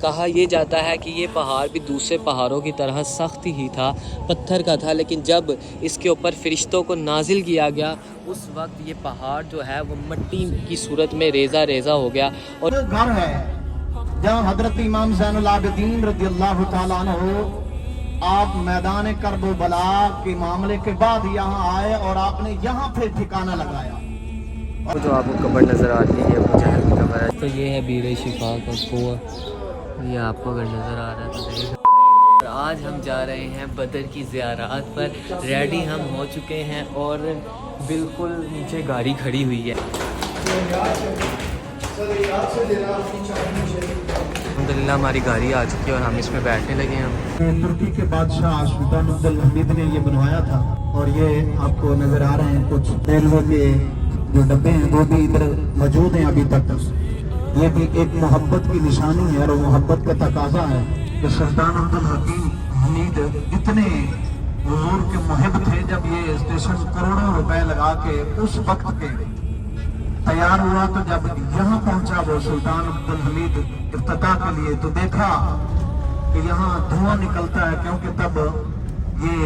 کہا یہ جاتا ہے کہ یہ پہاڑ بھی دوسرے پہاڑوں کی طرح سخت ہی تھا، پتھر کا تھا، لیکن جب اس کے اوپر فرشتوں کو نازل کیا گیا اس وقت یہ پہاڑ جو ہے وہ مٹی کی صورت میں ریزہ ریزہ ہو گیا۔ اور گھر ہے جہاں حضرت امام زین العابدین رضی اللہ تعالیٰ عنہ آپ میدان کرب و بلا کے معاملے کے بعد یہاں آئے اور آپ نے یہاں پہ ٹھکانہ لگایا۔ جو آپ کو قبر نظر آتی ہے ابو جہل کی قبر ہے، تو یہ ہے بیر شفا کا کنواں، یہ آپ کو اگر نظر آ رہا ہے تو دیکھ۔ آج ہم جا رہے ہیں بدر کی زیارات پر، ریڈی ہم ہو چکے ہیں اور بالکل نیچے گاڑی کھڑی ہوئی ہے۔ الحمدللہ ہماری گاڑی آ چکی ہے اور ہم اس میں بیٹھنے لگے ہیں۔ ترکی کے بادشاہ سلطان عبد الحمید نے یہ بنوایا تھا، اور یہ آپ کو نظر آ رہے ہیں کچھ ریلوے کے جو ڈبے ہیں وہ بھی ادھر موجود ہیں ابھی تک۔ یہ بھی ایک محبت کی نشانی ہے اور محبت کا تقاضا ہے کہ سلطان عبد الحمید اتنے حضور کے محب تھے، جب یہ اسٹیشن کروڑوں روپے لگا کے اس وقت کے تیار ہوا تو جب یہاں پہنچا وہ سلطان عبد الحمید افتتاح کے لیے، تو دیکھا کہ یہاں دھواں نکلتا ہے، کیونکہ تب یہ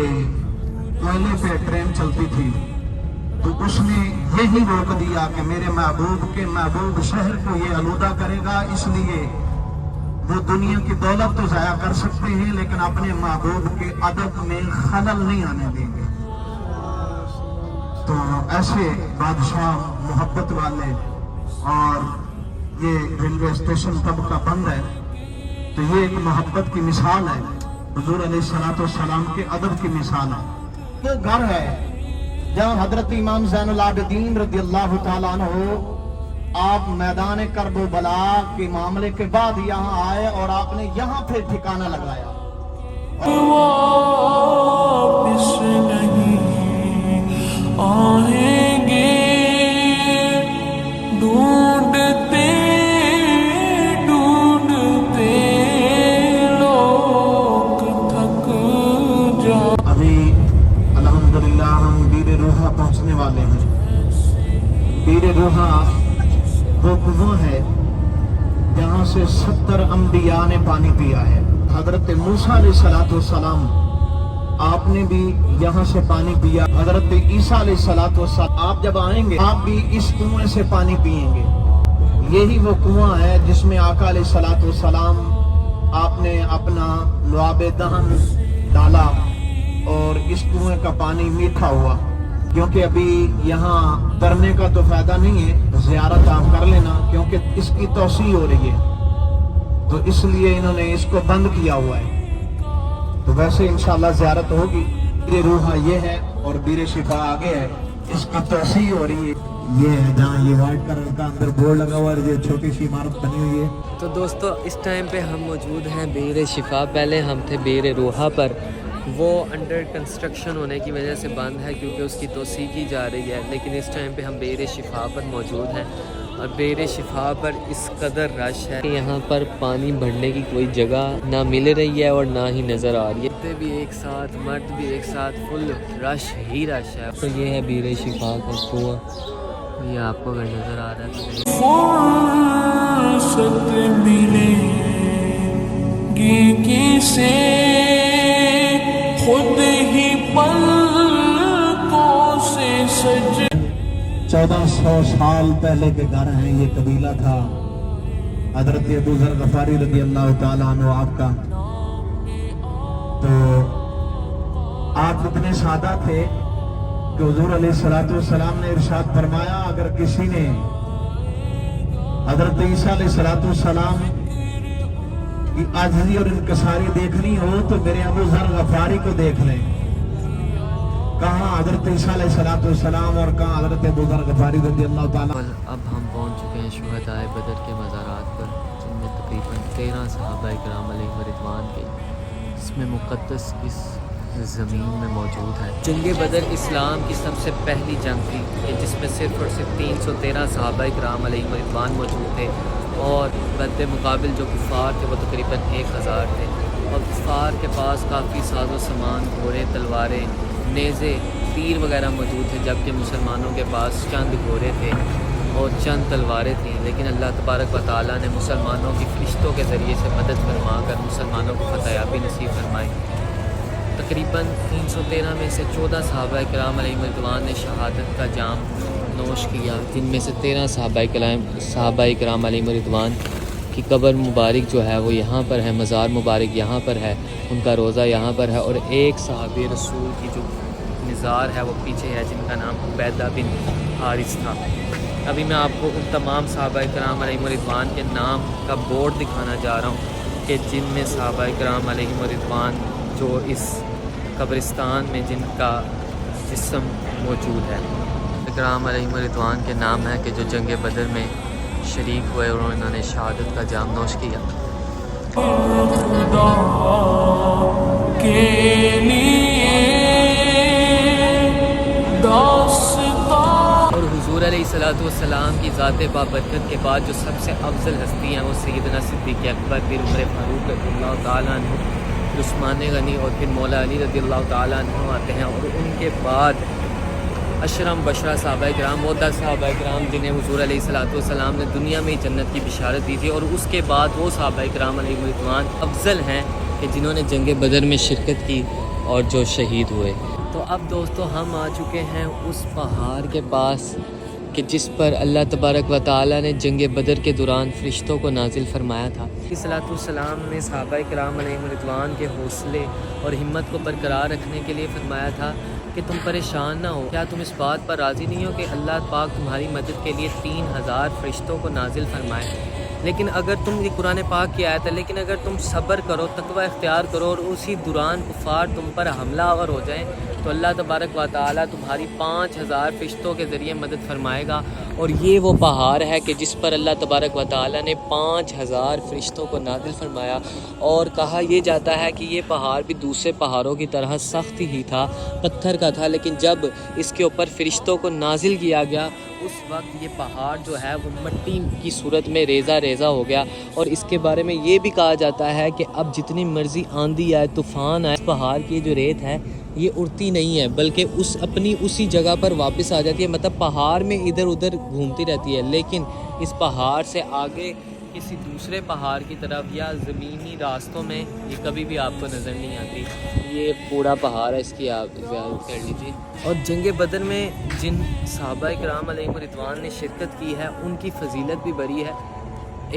کوئلے پہ ٹرین چلتی تھی۔ تو اس نے یہی روک دیا کہ میرے محبوب کے محبوب شہر کو یہ آلودہ کرے گا، اس لیے وہ دنیا کی دولت تو ضائع کر سکتے ہیں لیکن اپنے محبوب کے ادب میں خلل نہیں آنے دیں گے۔ تو ایسے بادشاہ محبت والے، اور یہ ریلوے اسٹیشن تب کا بند ہے، تو یہ ایک محبت کی مثال ہے، حضور علیہ الصلوۃ والسلام کے ادب کی مثال ہے۔ یہ گھر ہے جہاں حضرت امام زین العابدین رضی اللہ تعالیٰ عنہ آپ میدان کرب و بلا کے معاملے کے بعد یہاں آئے اور آپ نے یہاں پہ ٹھکانہ لگایا۔ واپس نہیں آئیں گے، ڈھونڈتے ڈھونڈتے لوگ تھک جا۔ ابھی الحمدللہ ہم بیر روحا پہنچنے والے ہیں۔ بیر روحا وہ کنواں ہے جہاں سے 70 انبیاء نے پانی پیا ہے۔ حضرت موسیٰ علیہ السلام آپ نے بھی یہاں سے پانی پیا۔ حضرت عیسیٰ علیہ السلام آپ جب آئیں گے آپ بھی اس کنویں سے پانی پئیں گے۔ یہی وہ کنواں ہے جس میں آقا علیہ السلام آپ نے اپنا لعاب دہن ڈالا اور اس کنویں کا پانی میٹھا ہوا۔ کیونکہ ابھی یہاں ترنے کا تو فائدہ نہیں ہے، زیارت آپ کر لینا کیونکہ اس کی توسیع ہو رہی ہے، تو اس لیے انہوں نے اس کو بند کیا ہوا ہے۔ تو ویسے انشاءاللہ زیارت ہوگی۔ بیر روحا یہ ہے اور بیر شفا آگے ہے، اس کی توسیع ہو رہی ہے۔ یہ ہے جہاں یہ وائٹ کلر کا اندر بورڈ لگا ہوا ہے، یہ چھوٹی سی عمارت بنی ہوئی ہے۔ تو دوستو اس ٹائم پہ ہم موجود ہیں بیر شفا، پہلے ہم تھے بیر روحا پر، وہ انڈر کنسٹرکشن ہونے کی وجہ سے بند ہے کیونکہ اس کی توسیع کی جا رہی ہے، لیکن اس ٹائم پہ ہم بیر شفا پر موجود ہیں اور بیر شفا پر اس قدر رش ہے کہ یہاں پر پانی بھرنے کی کوئی جگہ نہ مل رہی ہے اور نہ ہی نظر آ رہی ہے۔ عورتیں بھی ایک ساتھ، مرد بھی ایک ساتھ، فل رش ہی رش ہے۔ تو یہ ہے بیر شفا کا کنواں، یہ آپ کو اگر نظر آ رہا ہے تو فرصت ملے گی کسے، خود ہی پلکوں سے سج۔ 1400 سال پہلے کے گھر ہیں، یہ قبیلہ تھا حضرت ابو ذر غفاری رضی اللہ تعالیٰ عنہ آپ کا۔ تو آپ اتنے سادہ تھے کہ حضور علیہ السلام نے ارشاد فرمایا اگر کسی نے حضرت عیسیٰ علیہ السلام کی عاجزی اور انکساری دیکھنی ہو تو میرے ابو ذر غفاری کو دیکھ لیں۔ کہاں حضرت عیسیٰ علیہ السلام اور کہاں حضرت ابو ذر غفاری رضی اللہ تعالیٰ۔ اب ہم پہنچ چکے ہیں شہدائے بدر کے مزارات پر، جن میں تقریباً 13 صحابہ کرام علیہ رضوان کے، اس میں مقدس اس زمین میں موجود ہے۔ جنگ بدر اسلام کی سب سے پہلی جنگ تھی کہ جس میں صرف اور صرف 313 صحابہ کرام علیہ رضوان موجود تھے، اور بد مقابل جو کفار تھے وہ تقریباً 1000 تھے، اور کفار کے پاس کافی ساز و سامان، گھوڑے، تلواریں، نیزے، تیر وغیرہ موجود تھے، جبکہ مسلمانوں کے پاس چند گھوڑے تھے اور چند تلواریں تھیں، لیکن اللہ تبارک و تعالیٰ نے مسلمانوں کی فرشتوں کے ذریعے سے مدد فرما کر مسلمانوں کو فتح یابی نصیب فرمائی۔ تقریباً 313 میں سے 14 صحابہ کرام علیہم رضوان نے شہادت کا جام نوش کیا، جن میں سے 13 صحابہ کرام علیہم رضوان کی قبر مبارک جو ہے وہ یہاں پر ہے، مزار مبارک یہاں پر ہے، ان کا روضہ یہاں پر ہے، اور ایک صحابی رسول کی جو مزار ہے وہ پیچھے ہے، جن کا نام عبیدہ بن حارث تھا۔ ابھی میں آپ کو ان تمام صحابہ کرام علیہم رضوان کے نام کا بورڈ دکھانا جا رہا ہوں کہ جن میں صحابہ کرام علیہم رضوان جو اس قبرستان میں جن کا جسم موجود ہے، کرام علیہم رضوان کے نام ہے کہ جو جنگ بدر میں شریک ہوئے اور انہوں نے شہادت کا جام نوش کیا۔ خدا کے لیے داستان اور حضور علیہ السلام کی ذات بابرکت کے بعد جو سب سے افضل ہستی ہیں وہ سیدنا صدیق اکبر، پھر عمر فاروق رضی اللہ تعالیٰ عنہ، عثمان غنی، اور پھر مولا علی رضی اللہ تعالیٰ عنہ آتے ہیں، اور ان کے بعد اشرم بشرہ صحابہ کرام، وہ 10 صحابہ کرام جنہیں حضور علیہ السلام نے دنیا میں ہی جنت کی بشارت دی تھی، اور اس کے بعد وہ صحابہ کرام علیہ رضوان افضل ہیں کہ جنہوں نے جنگ بدر میں شرکت کی اور جو شہید ہوئے۔ تو اب دوستو ہم آ چکے ہیں اس پہاڑ کے پاس کہ جس پر اللہ تبارک و تعالیٰ نے جنگ بدر کے دوران فرشتوں کو نازل فرمایا تھا۔ السلام نے صحابہ کرام علیہ رضوان کے حوصلے اور ہمت کو برقرار رکھنے کے لیے فرمایا تھا کہ تم پریشان نہ ہو، کیا تم اس بات پر راضی نہیں ہو کہ اللہ پاک تمہاری مدد کے لیے 3000 فرشتوں کو نازل فرمائے؟ لیکن اگر تم، یہ قرآن پاک کی آیت ہے، لیکن اگر تم صبر کرو، تقوی اختیار کرو اور اسی دوران کفار تم پر حملہ آور ہو جائیں تو اللہ تبارک و تعالیٰ تمہاری 5000 فرشتوں کے ذریعے مدد فرمائے گا۔ اور یہ وہ پہاڑ ہے کہ جس پر اللہ تبارک و تعالیٰ نے 5000 فرشتوں کو نازل فرمایا، اور کہا یہ جاتا ہے کہ یہ پہاڑ بھی دوسرے پہاڑوں کی طرح سخت ہی تھا، پتھر کا تھا، لیکن جب اس کے اوپر فرشتوں کو نازل کیا گیا اس وقت یہ پہاڑ جو ہے وہ مٹی کی صورت میں ریزہ ریزہ ہو گیا۔ اور اس کے بارے میں یہ بھی کہا جاتا ہے کہ اب جتنی مرضی آندھی آئے، طوفان آئے، اس پہاڑ کی جو ریت ہے یہ اڑتی نہیں ہے، بلکہ اسی جگہ پر واپس آ جاتی ہے، مطلب پہاڑ میں ادھر ادھر گھومتی رہتی ہے، لیکن اس پہاڑ سے آگے کسی دوسرے پہاڑ کی طرف یا زمینی راستوں میں یہ کبھی بھی آپ کو نظر نہیں آتی۔ یہ پورا پہاڑ ہے، اس کی آپ زیارت کر لیجیے۔ اور جنگ بدر میں جن صحابہ کرام علیہ رضوان نے شرکت کی ہے ان کی فضیلت بھی بڑی ہے۔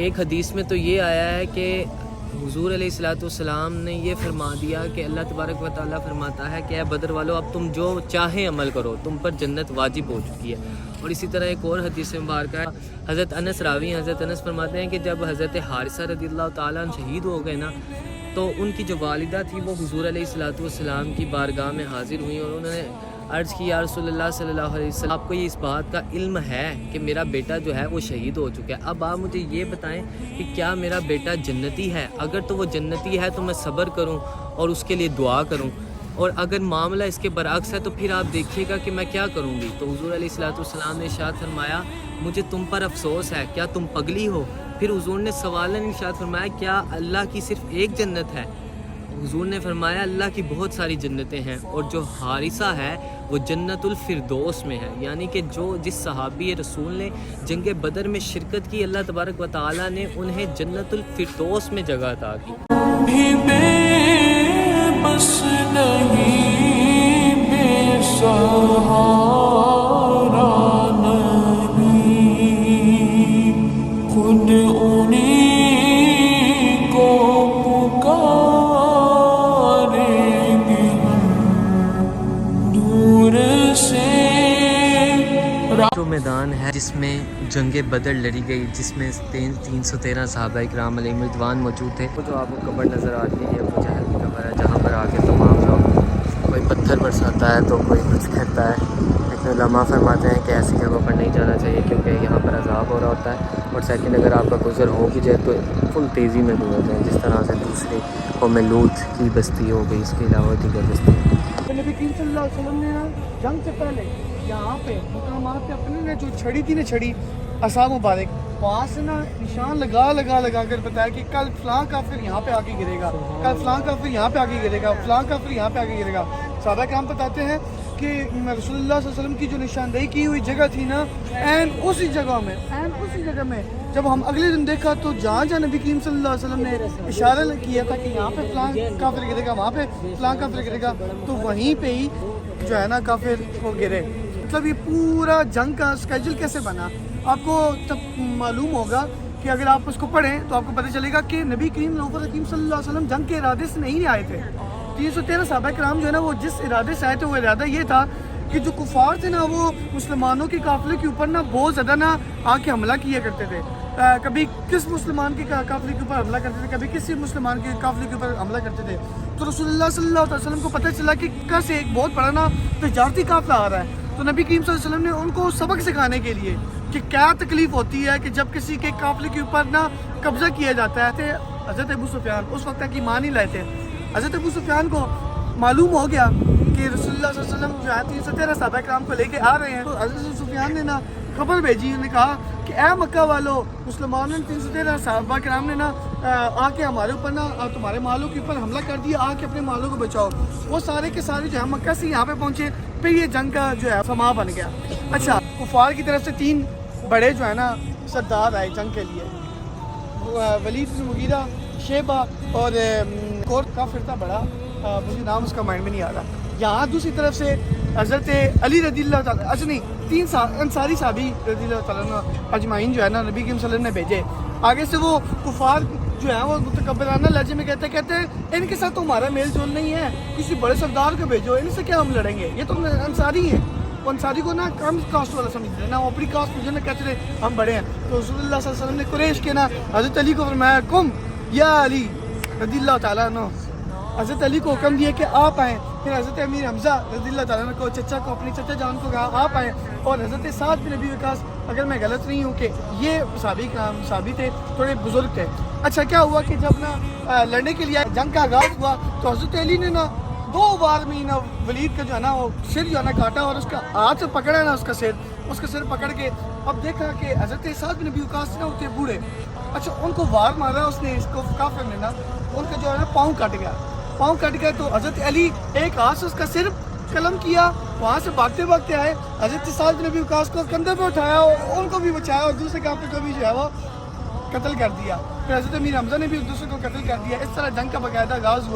ایک حدیث میں تو یہ آیا ہے کہ حضور علیہ السلام نے یہ فرما دیا کہ اللہ تبارک و تعالیٰ فرماتا ہے کہ اے بدر والو، اب تم جو چاہیں عمل کرو، تم پر جنت واجب ہو چکی ہے۔ اور اسی طرح ایک اور حدیث مبارکہ ہے، حضرت انس راوی ہیں، حضرت انس فرماتے ہیں کہ جب حضرت حارثہ رضی اللہ تعالیٰ عنہ شہید ہو گئے نا، تو ان کی جو والدہ تھی وہ حضور علیہ السلام کی بارگاہ میں حاضر ہوئیں اور انہوں نے عرض کی یا رسول اللہ صلی اللہ علیہ وسلم، آپ کو یہ اس بات کا علم ہے کہ میرا بیٹا جو ہے وہ شہید ہو چکا ہے، اب آپ مجھے یہ بتائیں کہ کیا میرا بیٹا جنتی ہے؟ اگر تو وہ جنتی ہے تو میں صبر کروں اور اس کے لیے دعا کروں، اور اگر معاملہ اس کے برعکس ہے تو پھر آپ دیکھیے گا کہ میں کیا کروں گی۔ تو حضور علیہ السلام نے ارشاد فرمایا مجھے تم پر افسوس ہے، کیا تم پگلی ہو؟ پھر حضور نے سوالن ارشاد فرمایا کیا اللہ کی صرف ایک جنت ہے؟ حضور نے فرمایا اللہ کی بہت ساری جنتیں ہیں، اور جو حارثہ ہے وہ جنت الفردوس میں ہے، یعنی کہ جس صحابی رسول نے جنگ بدر میں شرکت کی، اللہ تبارک و تعالیٰ نے انہیں جنت الفردوس میں جگہ عطا کی۔ بھی بے بس نہیں، بے سہارا نہیں، خود انہیں کو پکاریں گے ہم دور سے۔ جو میدان ہے جس میں جنگ بدر لڑی گئی، جس میں 313 صحابہ کرام علیہ رضوان موجود تھے، وہ جو آپ کو قبر نظر آتی ہے ابو جہل کی قبر ہے، جہاں پر آ کے تمام لوگ کوئی پتھر برساتا ہے تو کوئی کچھ کہتا ہے، لیکن علماء فرماتے ہیں کہ ایسی جگہوں پر نہیں جانا چاہیے کیونکہ یہاں پر عذاب ہو رہا ہوتا ہے، اور سیکنڈ اگر آپ کا گزر ہو بھی جائے تو فل تیزی میں گزر جائیں، جس طرح سے دوسری قوم لوط کی بستی ہو گئی، اس کے علاوہ دیگر بستی۔ نبی کریم صلی اللہ علیہ وسلم نے جنگ سے پہلے یہاں پہ مقامات پہ اپنے نے جو چھڑی تھی نا، چھڑی اصحاب مبارک، وہاں سے نا نشان لگا کر بتایا کہ کل فلاں کافر یہاں پہ آ کے گرے گا، کل فلاں کافر یہاں پہ آ کے گرے گا، فلاں کافر یہاں پہ آ کے گرے گا۔ صحابہ کرام بتاتے ہیں کہ رسول اللہ صلی اللہ علیہ وسلم کی جو نشاندہی کی ہوئی جگہ تھی نا، اسی جگہ میں جب ہم اگلے دن دیکھا تو جہاں نبی کریم صلی اللہ علیہ وسلم نے اشارہ کیا تھا کہ یہاں پہ فلاں کافر گرے گا، وہاں پہ فلاں کافر گرے گا، تو وہیں پہ ہی جو ہے نا کافر وہ گرے. مطلب یہ پورا جنگ کا اسکیجول کیسے بنا آپ کو تب معلوم ہوگا کہ اگر آپ اس کو پڑھیں تو آپ کو پتہ چلے گا کہ نبی کریم صلی اللہ علیہ وسلم جنگ کے ارادے سے نہیں آئے تھے. 313 صحابہ کرام جو ہے نا وہ جس ارادے سے آئے تھے وہ ارادہ یہ تھا کہ جو کفار تھے نا وہ مسلمانوں کے قافلے کے اوپر نا بہت زیادہ نا آ کے حملہ کیا کرتے تھے. کبھی کس مسلمان کے قافلے کے اوپر حملہ کرتے تھے، کبھی کسی مسلمان کے قافلے کے اوپر حملہ کرتے تھے. تو رسول اللہ صلی اللہ علیہ وسلم کو پتہ چلا کہ کہاں سے ایک بہت بڑا نا تجارتی قافلہ آ رہا ہے. تو نبی کریم صلی اللہ علیہ وسلم نے ان کو سبق سکھانے کے لیے کہ کیا تکلیف ہوتی ہے کہ جب کسی کے قافلے کے اوپر نا قبضہ کیا جاتا ہے. حضرت ابو سفیان اس وقت تک ایمان ہی لائے تھے. حضرت ابو سفیان کو معلوم ہو گیا کہ رسول اللہ صلی اللہ علیہ وسلم جو ہے 313 صحابہ کرام کو لے کے آ رہے ہیں. تو حضرت ابو سفیان نے نا خبر بھیجی، انہوں نے کہا کہ اے مکہ والو، مسلمانوں نے 313 صحابہ کرام نے نا آ کے ہمارے اوپر نا تمہارے مالوں کے اوپر حملہ کر دیا، آ کے اپنے مالوں کو بچاؤ. وہ سارے کے سارے جو ہے مکہ سے یہاں پہ پہنچے، پھر یہ جنگ کا جو ہے سما بن گیا. اچھا، کفار کی طرف سے 3 بڑے جو ہے نا سردار آئے جنگ کے لیے، ولید بن مغیرہ، شیبہ اور کا فرقہ بڑا، مجھے نام اس کا مائنڈ میں نہیں آ رہا. یہاں دوسری طرف سے حضرت علی رضی اللہ تعالیٰ، اچھا نہیں، 3 انصاری صحابی رضی اللہ تعالیٰ اجمعین جو ہے نا نبی کریم صلی اللہ علیہ وسلم نے بھیجے. آگے سے وہ کفار جو ہے وہ متکبرانہ لہجے میں کہتے ہیں ان کے ساتھ تو ہمارا میل جول نہیں ہے، کسی بڑے سردار کو بھیجو، ان سے کیا ہم لڑیں گے، یہ تو انصاری ہیں. وہ انصاری کو نا کم کاسٹ والا سمجھتے ہیں نا، وہ اپنی کاسٹ مجھے نا کہتے تھے ہم بڑے ہیں. تو رسول اللہ صلی اللہ علیہ وسلم نے قریش کے نا حضرت علی کو فرمایا کم یا علی رضی اللہ تعالیٰ عنہ. حضرت علی کو حکم دیا کہ آپ آئیں. پھر حضرت امیر حمزہ رضی اللہ تعالیٰ عنہ کو، چچا کو، اپنے چچا جان کو کہا آپ آئیں. اور حضرت سعد بن ابی وقاص، اگر میں غلط نہیں ہوں کہ یہ صحابی تھے، تھوڑے بزرگ تھے. اچھا، کیا ہوا کہ جب نا لڑنے کے لیے جنگ کا آغاز ہوا تو حضرت علی نے نا 2 بار میں نا ولید کا جو ہے نا وہ سر جو ہے نا کاٹا اور اس کا ہاتھ سے پکڑا نا اس کا سر پکڑ کے اب دیکھا کہ حضرت سعد بن ابی وقاص نا ہوتے بوڑھے. اچھا، ان کو وار مارا اس نے، اس کو کافر نے نا ان کا جو ہے نا پاؤں کٹ گیا. تو حضرت علی ایک ہاتھ سے اس کا سر قلم کیا، وہاں سے بھاگتے آئے، حضرت سعد بن ابی وقاص کو کندھے پہ اٹھایا اور ان کو بھی بچایا اور دوسرے کافر کو بھی جو ہے وہ قتل کر دیا. پھر حضرت امیر حمزہ نے بھی دوسرے کو قتل کر دیا. اس طرح جنگ کا باقاعدہ آغاز ہوا.